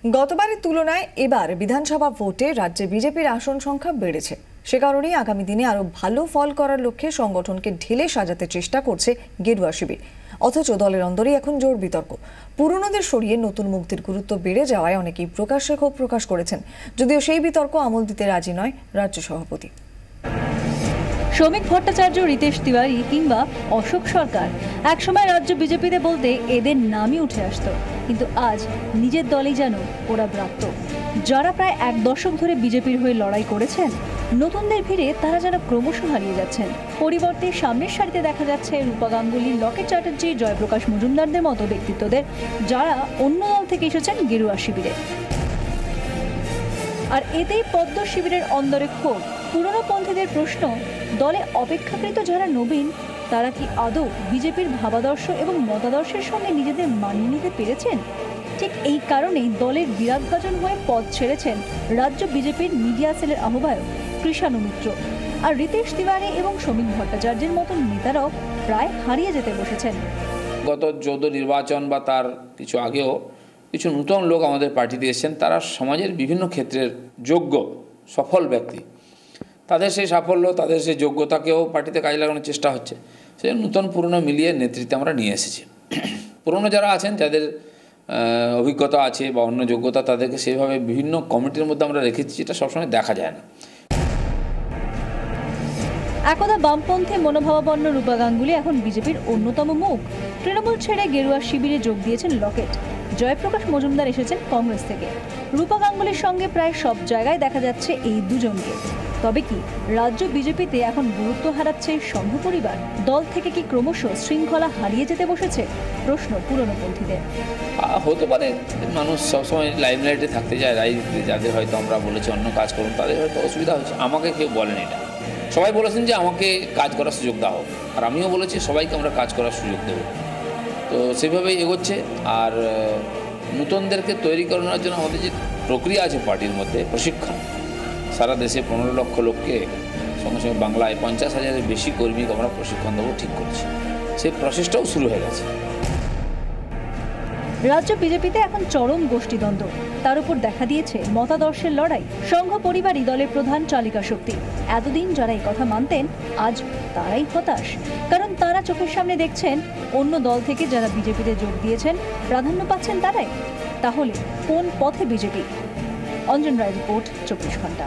গতবারের তুলনায় এবার বিধানসভা ভোটে রাজ্যে বিজেপির আসন সংখ্যা বেড়েছে। সে কারণেই আগামী দিনে আরো ভালো ফল করার লক্ষ্যে সংগঠনকে ঢেলে সাজাতে চেষ্টা করছে গেরুয়া শিবির। অথচ দলের অন্দরেই এখন জোর বিতর্ক। পুরনোদের সরিয়ে নতুন মুক্তির গুরুত্ব বেড়ে যাওয়ায় অনেকেই প্রকাশ্যে ক্ষোভ প্রকাশ করেছেন, যদিও সেই বিতর্ক আমল দিতে রাজি নয় রাজ্য সভাপতি। শ্রমিক ভট্টাচার্য, রিতেশ তিওয়ারি কিংবা অশোক সরকার একসময় রাজ্য বিজেপিতে বলতে এদের নামই উঠে আসতো, কিন্তু আজ নিজের দলেই যেন ওরা ব্রাত্য। যারা প্রায় এক দশক ধরে বিজেপির হয়ে লড়াই করেছেন, নতুনদের ভিড়ে তারা যেন ক্রমশ হারিয়ে যাচ্ছেন। পরিবর্তে সামনের সারিতে দেখা যাচ্ছে রূপা গাঙ্গুলি, লকেট চ্যাটার্জি, জয়প্রকাশ মজুমদারদের মতো ব্যক্তিত্বদের, যারা অন্য দল থেকে এসেছেন গেরুয়া শিবিরে। আর এতেই পদ্ম শিবিরের অন্দরে ক্ষোভ। পুরনো পন্থীদের প্রশ্ন, দলে অপেক্ষাকৃত যারা নবীন, তারা কি আদৌ বিজেপির ভাবাদর্শ এবং মতাদর্শের সঙ্গে নিজেদের মানিয়ে নিতে পেরেছেন? ঠিক এই কারণেই দলের বিরাগভাজন হয়ে পদ ছেড়েছেন রাজ্য বিজেপির মিডিয়া সেলের আহ্বায়ক কৃষাণু মিত্র। আর রিতেশ তিওয়ারি এবং শ্রমিক ভট্টাচার্যের মতন নেতারাও প্রায় হারিয়ে যেতে বসেছেন। গত 14 নির্বাচন বা তার কিছু আগেও কিছু নতুন লোক আমাদের পার্টিতে এসেছেন। তারা সমাজের বিভিন্ন ক্ষেত্রের যোগ্য সফল ব্যক্তি। তাদের সেই সাফল্য, তাদের সেই যোগ্যতাকেও পার্টিতে কাজে লাগানোর চেষ্টা হচ্ছে। সেই নতুন পুরনো মিলিয়ে নেতৃত্বে আমরা নিয়ে এসেছি। পুরনো যারা আছেন, যাদের অভিজ্ঞতা আছে বা অন্য যোগ্যতা, তাদেরকে সেইভাবে বিভিন্ন কমিটির মধ্যে আমরা রেখেছি, যেটা সবসময় দেখা যায় না। একদা বামপন্থী মনোভাবাপন্ন রূপা গাঙ্গুলি এখন বিজেপির অন্যতম মুখ। তৃণমূল ছেড়ে গেরুয়া শিবিরে যোগ দিয়েছেন লকেট। জয়প্রকাশ মজুমদার এসেছেন কংগ্রেস থেকে। রূপা গাঙ্গুলির সঙ্গে প্রায় সব জায়গায় দেখা যাচ্ছে এই দুজনকে। তবে কি রাজ্য বিজেপিতে এখন গুরুত্ব হারাচ্ছে সংঘ পরিবার? দল থেকে কি ক্রমশ শৃঙ্খলা হারিয়ে যেতে বসেছে? প্রশ্ন পুরনোপন্থীদের। হতে পারে মানুষ সবসময় লাইমলাইটে থাকতে চায়, রাজনীতিতে। যাদের হয়তো আমরা বলেছি অন্য কাজ করুন, তাদের হয়তো অসুবিধা হচ্ছে। আমাকে কেউ বলেন এটা, সবাই বলেছেন যে আমাকে কাজ করার সুযোগ দেওয়া হোক, আর আমিও বলেছি সবাইকে আমরা কাজ করার সুযোগ দেবো। তো সেভাবেই এগোচ্ছে। আর নতুনদেরকে তৈরি করানোর জন্য আমাদের যে প্রক্রিয়া আছে পার্টির মধ্যে, প্রশিক্ষণ, সারা দেশে 15 লক্ষ লোককে, সঙ্গে সঙ্গে বাংলায় 50,000-এর বেশি কর্মীকে আমরা প্রশিক্ষণ দেবো ঠিক করছি। সেই প্রসেসটাও শুরু হয়ে গেছে। রাজ্য বিজেপিতে এখন চরম গোষ্ঠীদ্বন্দ্ব। তার উপর দেখা দিয়েছে মতাদর্শের লড়াই। সংঘ পরিবারই দলের প্রধান চালিকা শক্তি। এতদিন যারা এই কথা মানতেন, আজ তারাই হতাশ। কারণ তারা চোখের সামনে দেখছেন অন্য দল থেকে যারা বিজেপিতে যোগ দিয়েছেন, প্রাধান্য পাচ্ছেন তারাই। তাহলে কোন পথে বিজেপি? অঞ্জন রায় রিপোর্ট, 24 ঘন্টা।